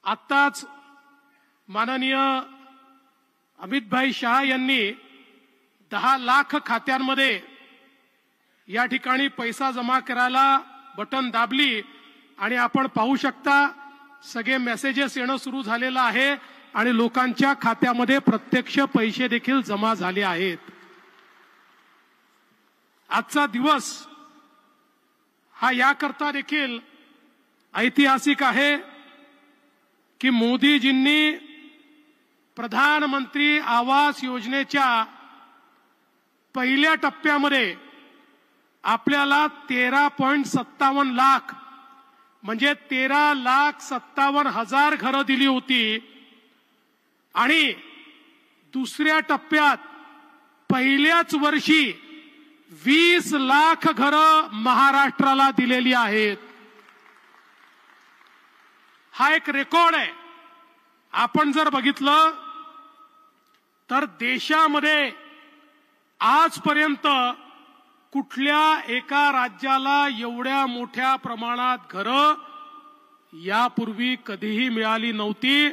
आत्ताच माननीय अमितभाई शाह यांनी 10 लाख खात्यांमध्ये या ठिकाणी पैसा जमा करायला बटन दाबली आणि आपण पाहू शकता सगळे मेसेजेस येणं सुरू झालेलं आहे आणि लोकांच्या खात्यामध्ये प्रत्यक्ष पैसे देखील जमा झाले आहेत. आजचा दिवस हा याकरता देखील ऐतिहासिक आहे की मोदीजींनी प्रधानमंत्री आवास योजनेच्या पहिल्या टप्प्यामध्ये आपल्याला 13.57 लाख म्हणजे 13,57,000 घरं दिली होती आणि दुसऱ्या टप्प्यात पहिल्याच वर्षी 20 लाख घरं महाराष्ट्राला दिलेली आहेत. हा एक रेकॉर्ड आहे. आपण जर बघितलं तर देशामध्ये आजपर्यंत कुठल्या एका राज्याला एवढ्या मोठ्या प्रमाणात घरं यापूर्वी कधीही मिळाली नव्हती.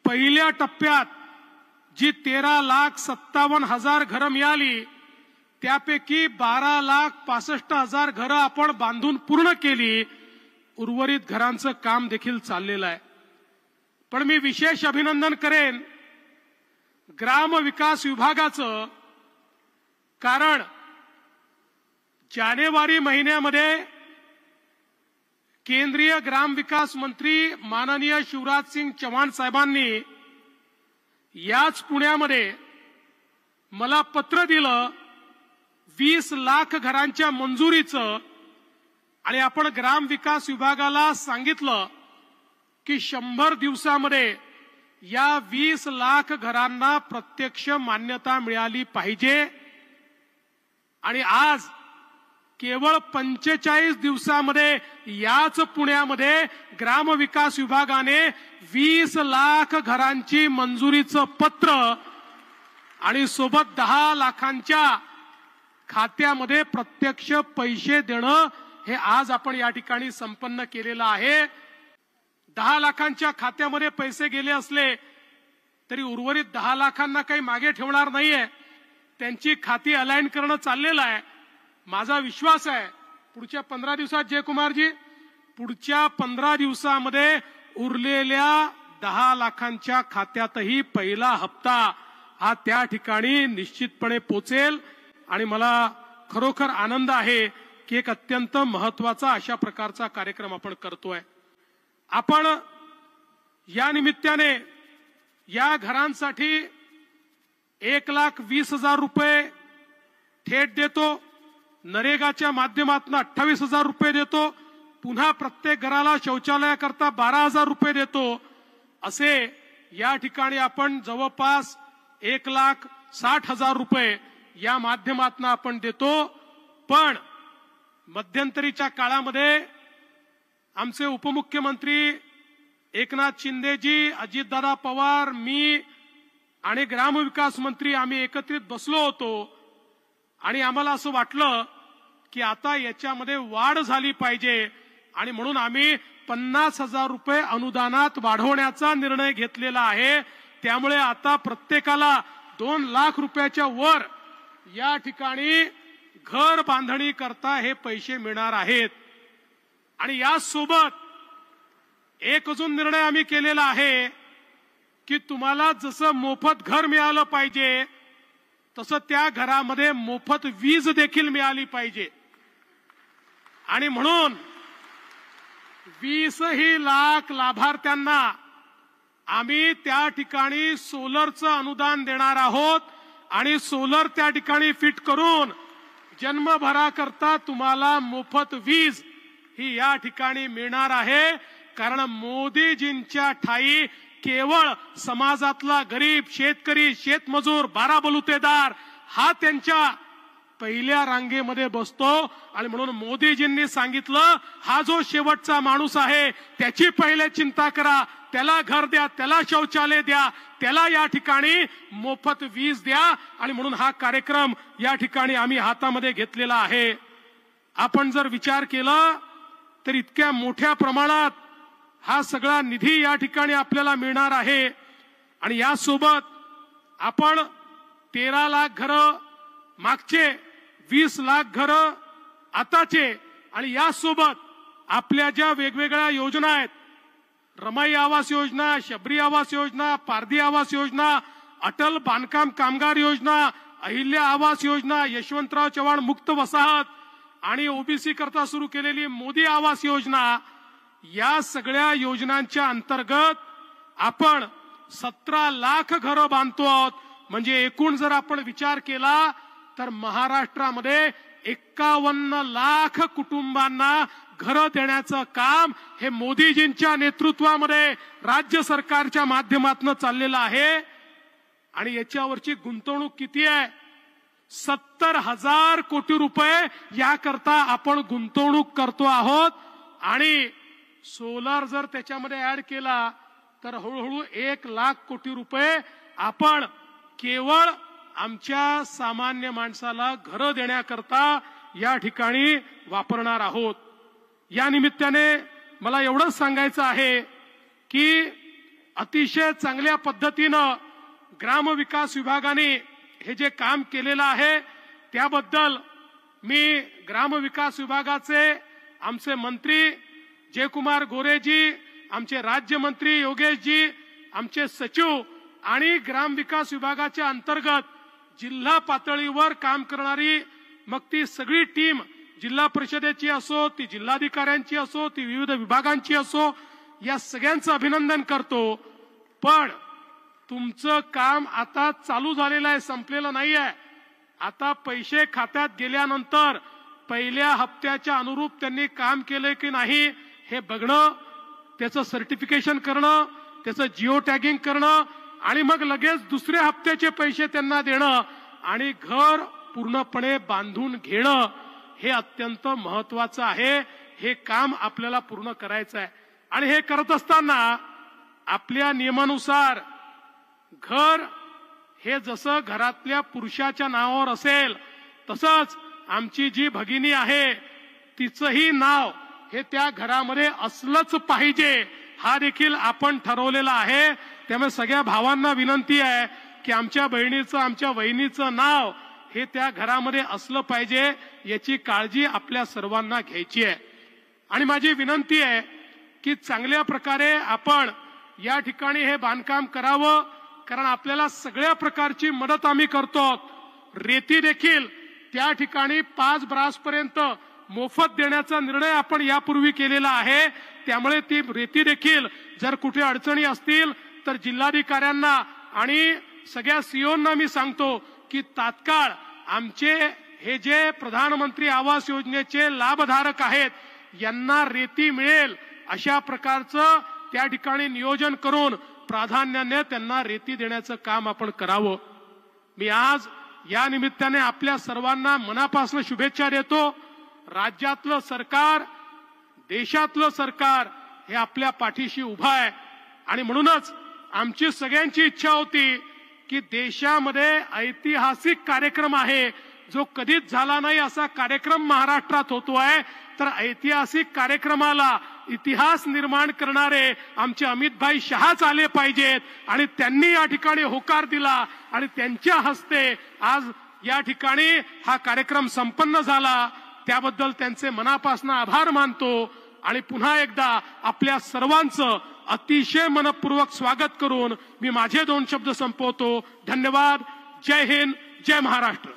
पहिल्या टप्प्यात जी 13,57,000 घरं मिळाली त्यापैकी 12,65,000 घरं आपण बांधून पूर्ण केली. उर्वरित घरांचं काम देखील चाललेलं आहे. पण मी विशेष अभिनंदन करेन ग्राम विकास विभागाचं, कारण जानेवारी महिन्यामध्ये केंद्रीय ग्राम विकास मंत्री माननीय शिवराज सिंग चौहान साहेबांनी याच पुण्यामध्ये मला पत्र दिलं 20 लाख घरांच्या मंजुरीचं आणि आपण ग्राम विकास विभागाला सांगितलं की 100 दिवसामध्ये या 20 लाख घरांना प्रत्यक्ष मान्यता मिळाली पाहिजे. आणि आज केवळ 45 दिवसामध्ये याच पुण्यामध्ये ग्रामविकास विभागाने 20 लाख घरांची मंजुरीचं पत्र आणि सोबत 10 लाखांच्या खात्यामध्ये प्रत्यक्ष पैसे देणं हे आज आपण या ठिकाणी संपन्न केलेलं आहे. 10 लाखांच्या खात्यामध्ये पैसे गेले असले तरी उर्वरित 10 लाखांना काही मागे ठेवणार नाहीये. त्यांची खाती अलाइन करणं चाललेलं आहे. माझा विश्वास आहे पुढच्या 15 दिवसात जयकुमारजी, पुढच्या 15 दिवसामध्ये उरलेल्या 10 लाखांच्या खात्यातही पहिला हप्ता हा त्या ठिकाणी निश्चितपणे पोचेल. आणि मला खरोखर आनंद आहे की एक अत्यंत महत्वाचा अशा प्रकारचा कार्यक्रम आपण करतोय. आपण या निमित्ताने या घरांसाठी 1,20,000 रुपये थेट देतो. नरेगाच्या माध्यमातून 28,000 रुपये देतो. पुन्हा प्रत्येक घराला शौचालयाकरता 12,000 रुपये देतो. असे या ठिकाणी आपण जवळपास 1,60,000 रुपये या माध्यमातून आपण देतो. पण मध्यंतरीच्या काळामध्ये आमचे उपमुख्यमंत्री एकनाथ शिंदेजी, अजितदादा पवार, मी आणि ग्रामविकास मंत्री आम्ही एकत्रित बसलो होतो आणि आम्हाला असं वाटलं की आता याच्यामध्ये वाढ झाली पाहिजे आणि म्हणून आम्ही 50,000 रुपये अनुदानात वाढवण्याचा निर्णय घेतलेला आहे. त्यामुळे आता प्रत्येकाला 2 लाख रुपयाच्या वर या ठिकाणी घर बांधणी करता हे पैसे मिळणार आहेत. आणि यासोबत एक अजून निर्णय आम्ही केलेला आहे की तुम्हाला जसं मोफत घर मिळालं पाहिजे तसं त्या घरामध्ये मोफत वीज देखील मिळाली पाहिजे. आणि म्हणून 20 लाख लाभार्थ्यांना आम्ही त्या ठिकाणी सोलरचं अनुदान देणार आहोत आणि सोलर त्या ठिकाणी फिट करून जन्मभराकरता तुम्हाला मोफत वीज ही या ठिकाणी मिळणार आहे. कारण मोदीजींच्या ठाई केवळ समाजातला गरीब शेतकरी, शेतमजूर, बाराबलुतेदार हा त्यांच्या पहिल्या रांगेमध्ये बसतो. आणि म्हणून मोदीजींनी सांगितलं हा जो शेवटचा माणूस आहे त्याची पहिले चिंता करा, त्याला घर द्या, त्याला शौचालय द्या, त्याला या ठिकाणी मोफत वीज द्या. आणि म्हणून हा कार्यक्रम या ठिकाणी आम्ही हातामध्ये घेतलेला आहे. आपण जर विचार केला तर इतक्या मोठ्या प्रमाणात हा सगळा निधी या ठिकाणी आपल्याला मिळणार आहे। आणि यासोबत आपण 13 लाख घरं, मागचे 20 लाख घरं आताचे, आणि यासोबत आपल्या ज्या वेगवेगळ्या योजना आहेत, रमाई आवास योजना, शबरी आवास योजना, पारधी आवास योजना, अटल बांधकाम कामगार योजना, अहिल्या आवास योजना, यशवंतराव चव्हाण मुक्त वसाहत आणि ओबीसी करता सुरू केलेली मोदी आवास योजना, या सगळ्या योजनांच्या अंतर्गत आपण 17 लाख घरं बांधतो आहोत। म्हणजे एकूण जर आपण विचार केला तर महाराष्ट्रामध्ये 51 लाख कुटुंबांना घरं देण्याचं काम हे मोदीजींच्या नेतृत्वामध्ये राज्य सरकारच्या माध्यमातून चाललेलं आहे। आणि याच्यावरची गुंतवणूक किती आहे? 70,000 कोटी रुपये याकरता आपण गुंतवणूक करतो आहोत। आणि सोलर जर त्याच्यामध्ये ऍड केला तर हळूहळू 1 लाख कोटी रुपये आपण केवळ आमच्या सामान्य माणसाला घरं देण्याकरता या ठिकाणी वापरणार आहोत। या निमित्ताने मला एवढंच सांगायचं आहे की अतिशय चांगल्या पद्धतीनं ग्रामविकास विभागाने हे जे काम केलेलं आहे त्याबद्दल मी ग्रामविकास विभागाचे आमचे मंत्री जयकुमार गोरेजी, आमचे राज्यमंत्री योगेशजी, आमचे सचिव आणि ग्रामविकास विभागाच्या अंतर्गत जिल्हा पातळीवर काम करणारी मग ती सगळी टीम, जिल्हा परिषदेची असो, ती जिल्हाधिकाऱ्यांची असो, ती विविध विभागांची असो, या सगळ्यांचं अभिनंदन करतो। पण तुमचं काम आता चालू झालेलं आहे, संपलेलं नाहीये। आता पैसे खात्यात गेल्यानंतर पहिल्या हप्त्याच्या अनुरूप त्यांनी काम केले की नाही हे बघणं, त्याचं सर्टिफिकेशन करणं, त्याचं जिओ टॅगिंग करणं आणि मग लगेच दुसऱ्या हप्त्याचे पैसे त्यांना देणं आणि घर पूर्णपणे बांधून घेणं हे अत्यंत महत्वाचं आहे। हे काम आपल्याला पूर्ण करायचं आहे। आणि हे करत असताना आपल्या नियमानुसार घर हे जसं घरातल्या पुरुषाच्या नावावर असेल तसंच आमची जी भगिनी आहे तिचंही नाव हे त्या घरामध्ये असलंच पाहिजे, हा देखील आपण ठरवलेला आहे। त्यामुळे सगळ्या भावांना विनंती आहे की आमच्या बहिणीचं, आमच्या वहिनीचं नाव हे त्या घरामध्ये असलं पाहिजे, याची काळजी आपल्या सर्वांना घ्यायची आहे। आणि माझी विनंती आहे की चांगल्या प्रकारे आपण या ठिकाणी हे बांधकाम करावं, कारण आपल्याला सगळ्या प्रकारची मदत आम्ही करतो। रेती देखील त्या ठिकाणी 5 ब्रासपर्यंत मोफत देण्याचा निर्णय आपण यापूर्वी केलेला आहे। त्यामुळे ती रेती देखील जर कुठे अडचणी असतील तर जिल्हाधिकाऱ्यांना आणि सगळ्या सीओंना मी सांगतो की तात्काळ आमचे हे जे प्रधानमंत्री आवास योजनेचे लाभधारक आहेत यांना रेती मिळेल अशा प्रकारचं त्या ठिकाणी नियोजन करून प्राधान्याने त्यांना रेती देण्याचं काम आपण करावं। मी आज या निमित्ताने आपल्या सर्वांना मनापासून शुभेच्छा देतो। राज्यातलं सरकार, देशातलं सरकार हे आपल्या पाठीशी उभं आहे आणि म्हणूनच आमची सगळ्यांची इच्छा होती की देशामध्ये ऐतिहासिक कार्यक्रम आहे जो कधीच झाला नाही असा कार्यक्रम महाराष्ट्रात होतोय, तर ऐतिहासिक कार्यक्रमाला इतिहास निर्माण करणारे आमचे अमितभाई शहाच आले पाहिजेत आणि त्यांनी या ठिकाणी होकार दिला आणि त्यांच्या हस्ते आज या ठिकाणी हा कार्यक्रम संपन्न झाला। त्याबद्दल त्यांचे मनापासून आभार मानतो आणि पुन्हा एकदा आपल्या सर्वांचं अतिशय मनपूर्वक स्वागत करून मी माझे 2 शब्द संपवतो। धन्यवाद। जय हिंद, जय महाराष्ट्र।